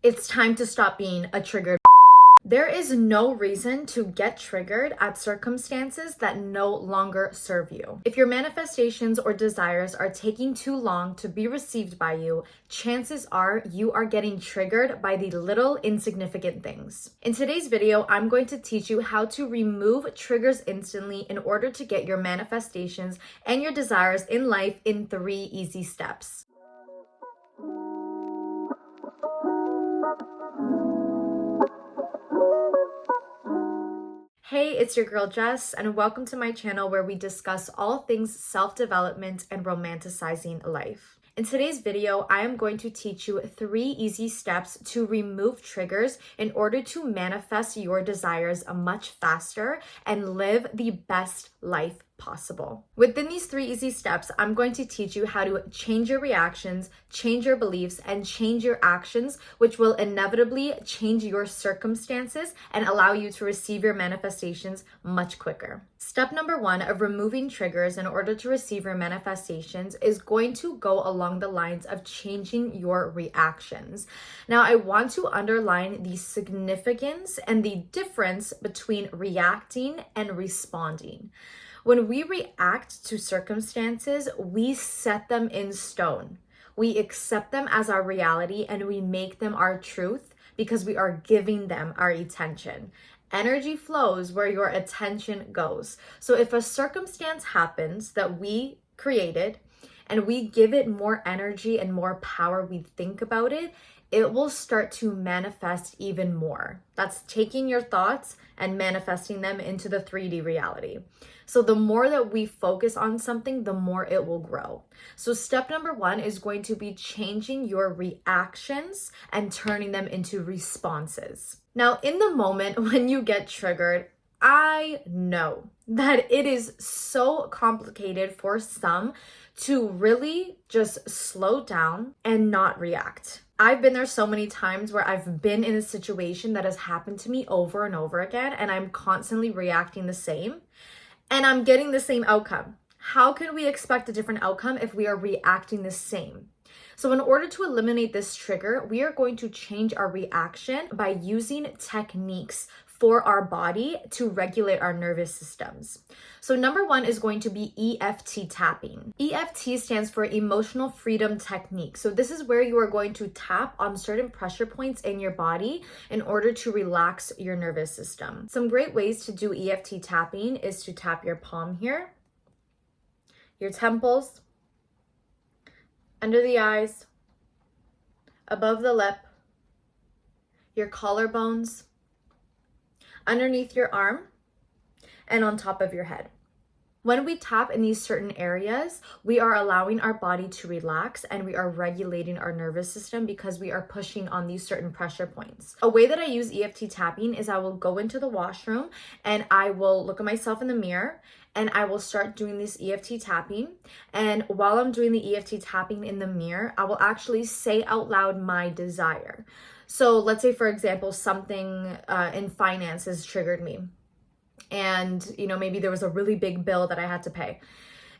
It's time to stop being a triggered. There is no reason to get triggered at circumstances that no longer serve you. If your manifestations or desires are taking too long to be received by you, chances are you are getting triggered by the little insignificant things. In today's video, I'm going to teach you how to remove triggers instantly in order to get your manifestations and your desires in life in 3 easy steps. Hey, it's your girl Jess, and welcome to my channel where we discuss all things self-development and romanticizing life. In today's video, I am going to teach you 3 easy steps to remove triggers in order to manifest your desires much faster and live the best life possible. Within these 3 easy steps, I'm going to teach you how to change your reactions, change your beliefs, and change your actions, which will inevitably change your circumstances and allow you to receive your manifestations much quicker. Step number 1 of removing triggers in order to receive your manifestations is going to go along the lines of changing your reactions. Now, I want to underline the significance and the difference between reacting and responding. When we react to circumstances, we set them in stone. We accept them as our reality and we make them our truth because we are giving them our attention. Energy flows where your attention goes. So if a circumstance happens that we created and we give it more energy and more power, we think about it, it will start to manifest even more. That's taking your thoughts and manifesting them into the 3D reality. So the more that we focus on something, the more it will grow. So step number 1 is going to be changing your reactions and turning them into responses. Now, in the moment when you get triggered, I know that it is so complicated for some to really just slow down and not react. I've been there so many times where I've been in a situation that has happened to me over and over again, and I'm constantly reacting the same, and I'm getting the same outcome. How can we expect a different outcome if we are reacting the same? So in order to eliminate this trigger, we are going to change our reaction by using techniques for our body to regulate our nervous systems. So number 1 is going to be EFT tapping. EFT stands for Emotional Freedom Technique. So this is where you are going to tap on certain pressure points in your body in order to relax your nervous system. Some great ways to do EFT tapping is to tap your palm here, your temples, under the eyes, above the lip, your collarbones, underneath your arm, and on top of your head. When we tap in these certain areas, we are allowing our body to relax and we are regulating our nervous system because we are pushing on these certain pressure points. A way that I use EFT tapping is I will go into the washroom and I will look at myself in the mirror and I will start doing this EFT tapping. And while I'm doing the EFT tapping in the mirror, I will actually say out loud my desire. So let's say, for example, something in finances triggered me. And, maybe there was a really big bill that I had to pay.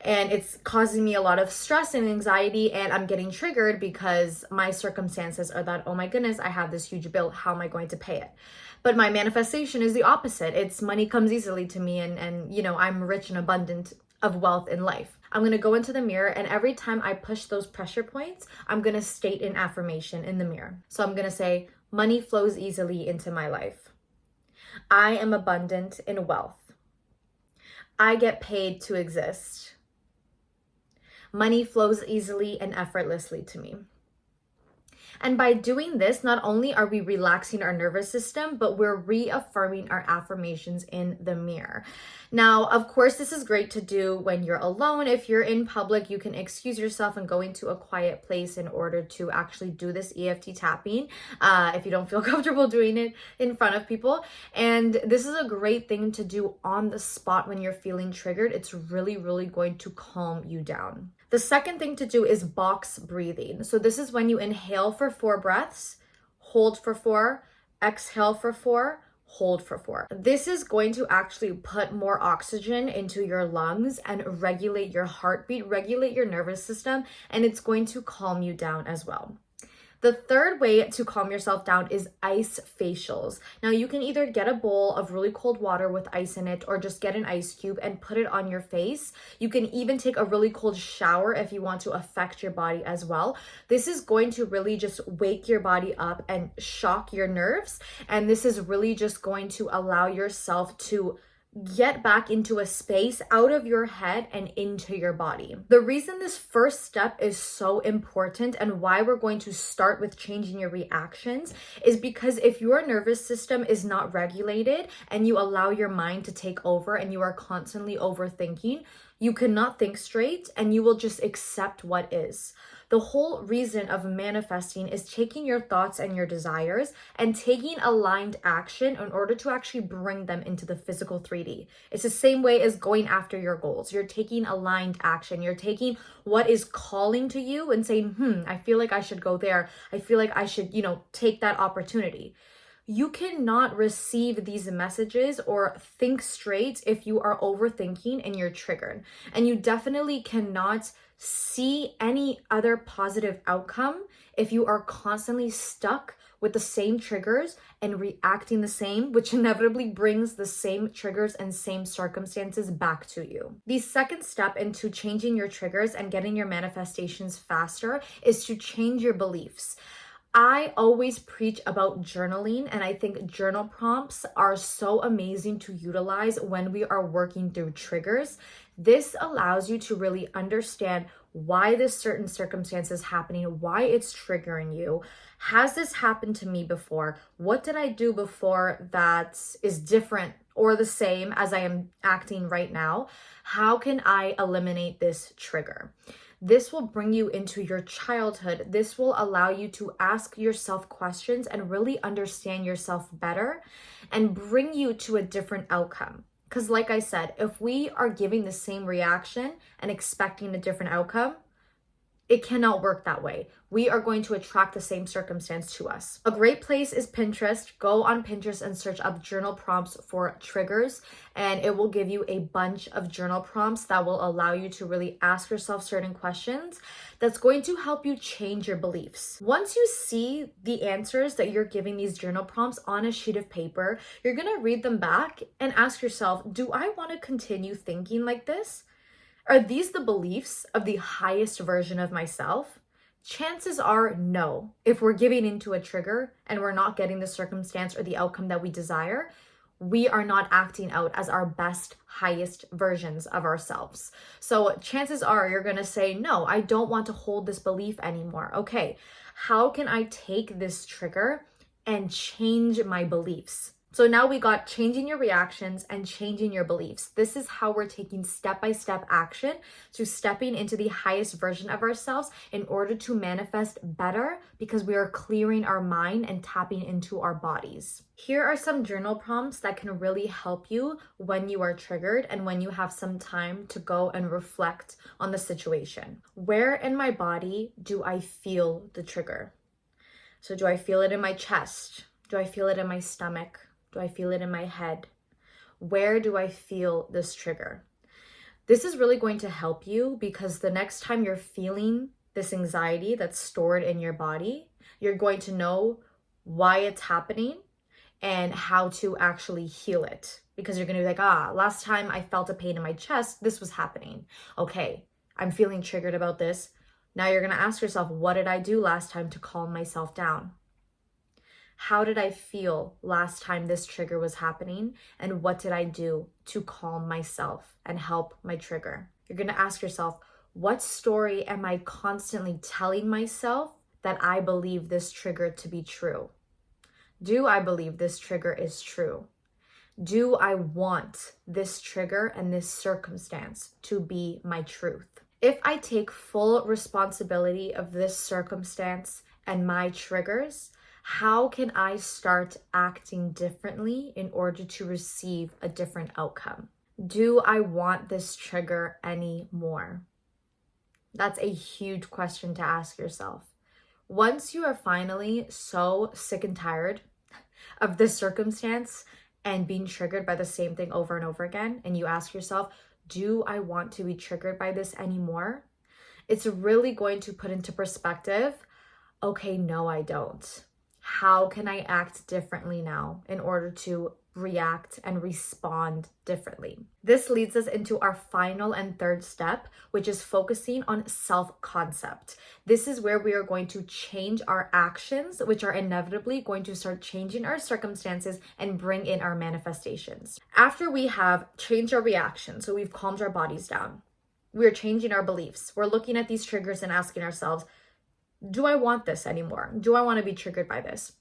And it's causing me a lot of stress and anxiety, and I'm getting triggered because my circumstances are that, oh my goodness, I have this huge bill. How am I going to pay it? But my manifestation is the opposite. It's money comes easily to me, and I'm rich and abundant of wealth in life. I'm going to go into the mirror, and every time I push those pressure points, I'm going to state an affirmation in the mirror. So I'm going to say, money flows easily into my life. I am abundant in wealth. I get paid to exist. Money flows easily and effortlessly to me. And by doing this, not only are we relaxing our nervous system, but we're reaffirming our affirmations in the mirror. Now, of course, this is great to do when you're alone. If you're in public, you can excuse yourself and go into a quiet place in order to actually do this EFT tapping if you don't feel comfortable doing it in front of people. And this is a great thing to do on the spot when you're feeling triggered. It's really, really going to calm you down. The second thing to do is box breathing. So this is when you inhale for 4 breaths, hold for 4, exhale for 4, hold for 4. This is going to actually put more oxygen into your lungs and regulate your heartbeat, regulate your nervous system, and it's going to calm you down as well. The third way to calm yourself down is ice facials. Now you can either get a bowl of really cold water with ice in it or just get an ice cube and put it on your face. You can even take a really cold shower if you want to affect your body as well. This is going to really just wake your body up and shock your nerves. And this is really just going to allow yourself to get back into a space out of your head and into your body. The reason this first step is so important and why we're going to start with changing your reactions is because if your nervous system is not regulated and you allow your mind to take over and you are constantly overthinking, you cannot think straight and you will just accept what is. The whole reason of manifesting is taking your thoughts and your desires and taking aligned action in order to actually bring them into the physical 3D. It's the same way as going after your goals. You're taking aligned action. You're taking what is calling to you and saying, I feel like I should go there. I feel like I should, take that opportunity. You cannot receive these messages or think straight if you are overthinking and you're triggered. And you definitely cannot see any other positive outcome if you are constantly stuck with the same triggers and reacting the same, which inevitably brings the same triggers and same circumstances back to you. The second step into changing your triggers and getting your manifestations faster is to change your beliefs. I always preach about journaling, and I think journal prompts are so amazing to utilize when we are working through triggers. This allows you to really understand why this certain circumstance is happening, why it's triggering you. Has this happened to me before? What did I do before that is different or the same as I am acting right now? How can I eliminate this trigger? This will bring you into your childhood. This will allow you to ask yourself questions and really understand yourself better and bring you to a different outcome. Because like I said, if we are giving the same reaction and expecting a different outcome, it cannot work that way. We are going to attract the same circumstance to us. A great place is Pinterest. Go on Pinterest and search up journal prompts for triggers, and it will give you a bunch of journal prompts that will allow you to really ask yourself certain questions that's going to help you change your beliefs. Once you see the answers that you're giving these journal prompts on a sheet of paper, you're going to read them back and ask yourself, do I want to continue thinking like this? Are these the beliefs of the highest version of myself? Chances are no. If we're giving into a trigger and we're not getting the circumstance or the outcome that we desire, we are not acting out as our best, highest versions of ourselves. So chances are you're going to say, no, I don't want to hold this belief anymore. Okay, how can I take this trigger and change my beliefs? So now we got changing your reactions and changing your beliefs. This is how we're taking step-by-step action to stepping into the highest version of ourselves in order to manifest better because we are clearing our mind and tapping into our bodies. Here are some journal prompts that can really help you when you are triggered and when you have some time to go and reflect on the situation. Where in my body do I feel the trigger? So do I feel it in my chest? Do I feel it in my stomach? Do I feel it in my head? Where do I feel this trigger? This is really going to help you because the next time you're feeling this anxiety that's stored in your body, you're going to know why it's happening and how to actually heal it. Because you're going to be like, last time I felt a pain in my chest, this was happening. Okay, I'm feeling triggered about this. Now you're going to ask yourself, what did I do last time to calm myself down? How did I feel last time this trigger was happening? And what did I do to calm myself and help my trigger? You're going to ask yourself, what story am I constantly telling myself that I believe this trigger to be true? Do I believe this trigger is true? Do I want this trigger and this circumstance to be my truth? If I take full responsibility of this circumstance and my triggers, how can I start acting differently in order to receive a different outcome? Do I want this trigger anymore? That's a huge question to ask yourself. Once you are finally so sick and tired of this circumstance and being triggered by the same thing over and over again, and you ask yourself, do I want to be triggered by this anymore? It's really going to put into perspective Okay, no, I don't. How can I act differently now in order to react and respond differently? This leads us into our final and third step, which is focusing on self-concept. This is where we are going to change our actions, which are inevitably going to start changing our circumstances and bring in our manifestations. After we have changed our reaction, so we've calmed our bodies down, we're changing our beliefs. We're looking at these triggers and asking ourselves, do I want this anymore? Do I want to be triggered by this?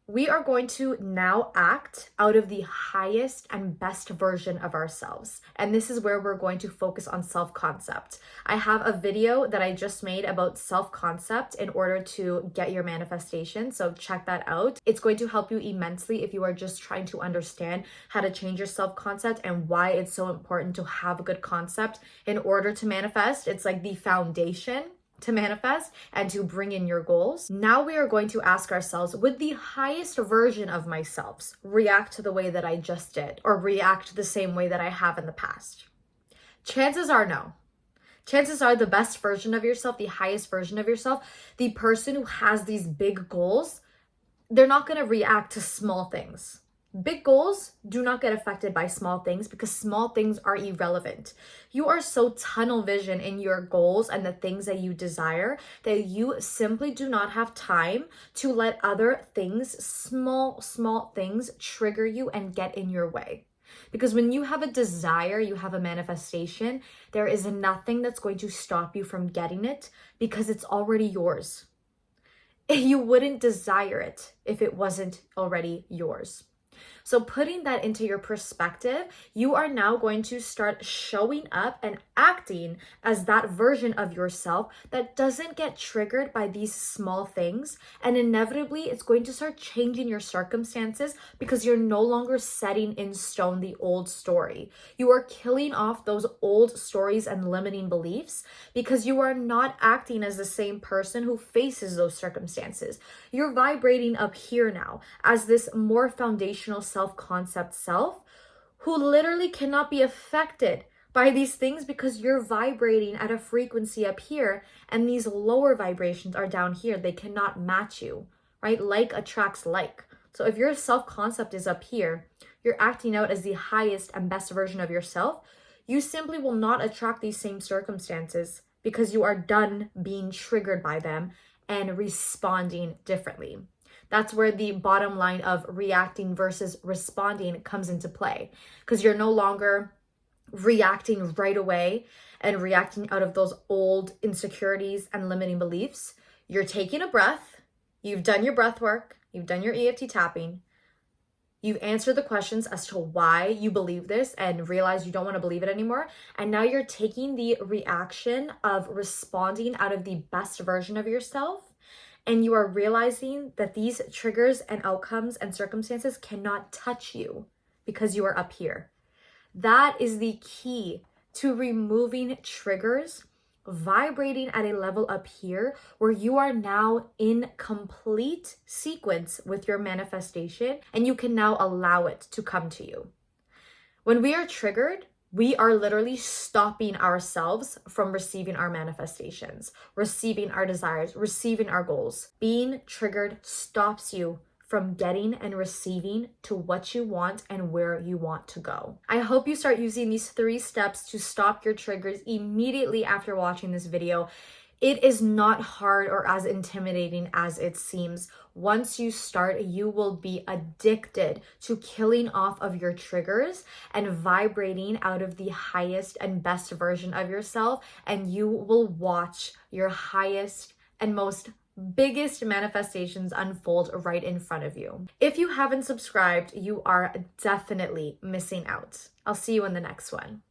We are going to now act out of the highest and best version of ourselves. And this is where we're going to focus on self-concept. I have a video that I just made about self-concept in order to get your manifestation. So check that out. It's going to help you immensely if you are just trying to understand how to change your self-concept and why it's so important to have a good concept in order to manifest. It's like the foundation to manifest and to bring in your goals. Now we are going to ask ourselves, would the highest version of myself react to the way that I just did, or react the same way that I have in the past? Chances are no. Chances are the best version of yourself, the highest version of yourself, the person who has these big goals, they're not going to react to small things. Big goals do not get affected by small things because small things are irrelevant. You are so tunnel vision in your goals and the things that you desire that you simply do not have time to let other things, small things, trigger you and get in your way. Because when you have a desire, you have a manifestation, there is nothing that's going to stop you from getting it because it's already yours. You wouldn't desire it if it wasn't already yours. So putting that into your perspective, you are now going to start showing up and acting as that version of yourself that doesn't get triggered by these small things. And inevitably, it's going to start changing your circumstances because you're no longer setting in stone the old story. You are killing off those old stories and limiting beliefs because you are not acting as the same person who faces those circumstances. You're vibrating up here now as this more foundational self-concept self who literally cannot be affected by these things because you're vibrating at a frequency up here and these lower vibrations are down here. They cannot match you, right? Like attracts like. So if your self-concept is up here, you're acting out as the highest and best version of yourself, you simply will not attract these same circumstances because you are done being triggered by them and responding differently. That's where the bottom line of reacting versus responding comes into play, because you're no longer reacting right away and reacting out of those old insecurities and limiting beliefs. You're taking a breath. You've done your breath work. You've done your EFT tapping. You've answered the questions as to why you believe this and realize you don't want to believe it anymore. And now you're taking the reaction of responding out of the best version of yourself. And you are realizing that these triggers and outcomes and circumstances cannot touch you because you are up here. That is the key to removing triggers, vibrating at a level up here where you are now in complete sequence with your manifestation and you can now allow it to come to you. When we are triggered, we are literally stopping ourselves from receiving our manifestations, receiving our desires, receiving our goals. Being triggered stops you from getting and receiving to what you want and where you want to go. I hope you start using these 3 steps to stop your triggers immediately after watching this video. It is not hard or as intimidating as it seems. Once you start, you will be addicted to killing off of your triggers and vibrating out of the highest and best version of yourself, and you will watch your highest and most biggest manifestations unfold right in front of you. If you haven't subscribed, you are definitely missing out. I'll see you in the next one.